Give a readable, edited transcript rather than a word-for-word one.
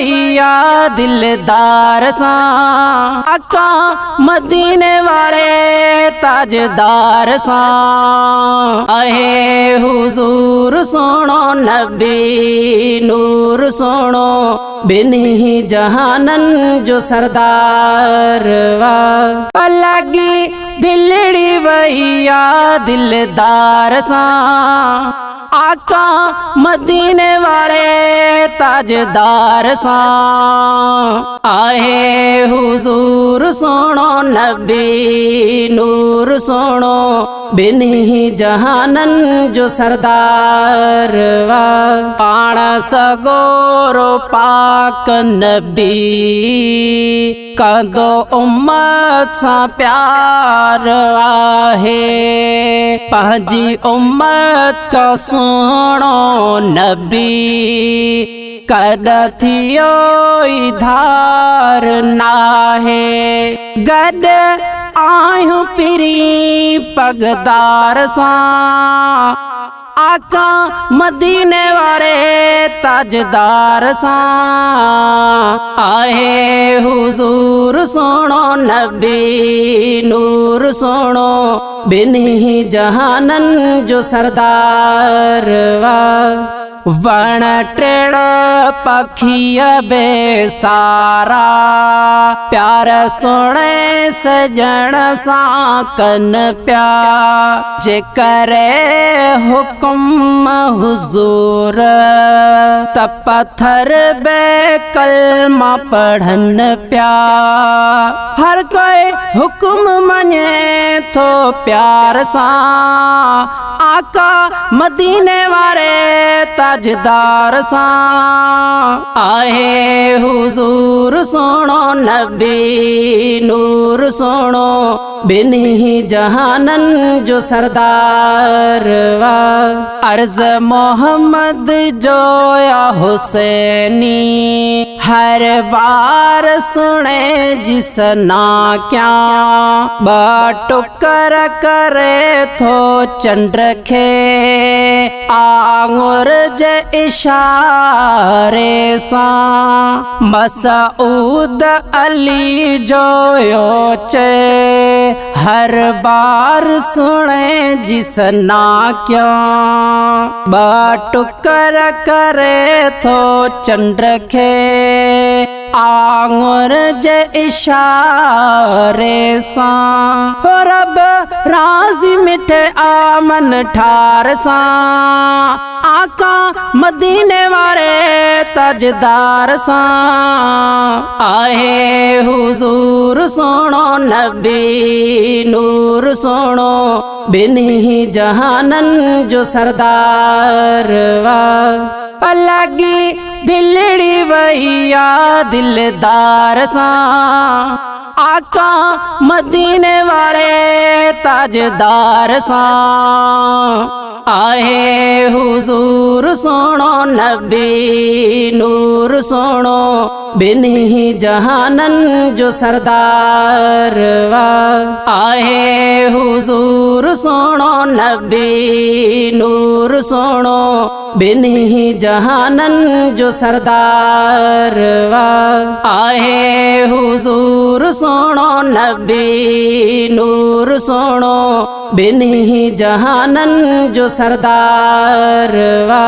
वैया दिलदार सा आका मदीने वाले ताजदार सा आहे हुजूर सोनो नबी नूर सोनो बिन्ही जहानन जो सरदार वा अलगी दिलड़ी वैया दिलदार सा आका मदीने वाले ताजदार सा आहे हुजूर सोनो नबी नूर सोनो बिन्ही जहानन जो सरदार वा पाण सगोरो पाक नबी कंदो उम्मत सा प्यार आहे पंहिंजी उम्मत का सुनो नबी कद थियो धार नाहे गड आयूं पिरी पगदार सा आका मदीने वाले ताजदार सा आहे हुजूर सोनो नबी नूर सोनो बिन्ही जहानन जो सरदार वा वण टेड़ पखिया बेसारा प्यार सुने सजण सा कन प्या जे करे हुक्म हुजूर त पत्थर बे कलमा पढ़न प्या हर कोई हुक्म मने तो प्यार सा आका मदीने वाले ताजदार सा आहे हुजूर सोनो नबी नूर सोनो बिन्ही जहानन जो सरदार वा अर्ज मोहम्मद जो या हुसैनी हर बार सुने जिसना क्या बटुकर करे थो चंद्र खे आंगुर जे इशारे सा मसऊद अली जो चे हर बार सुने जिसना क्या बटुकर करे थो चंद्र खे आंगुर जे इशारे सा हो रब राजी मिठे आमन ठार सा आका मदीने वाले ताजदार सा आहे हुजूर सोनो नबी नूर सोनो बिन्ही जहानन जो सरदार वा अलगी दिलड़ी वैया दिलदार सा आका मदीने वाले ताजदार सा आहे हुजूर सोनो नबी नूर सोनो बिन्ही जहानन जो सरदार वा आहे हुजूर सोनो नबी नूर सोनो बिन्ही जहानन जो सरदार वा आहे हुजूर सोनो नबी नूर सोनो बिन्ही जहानन जो सरदार वा।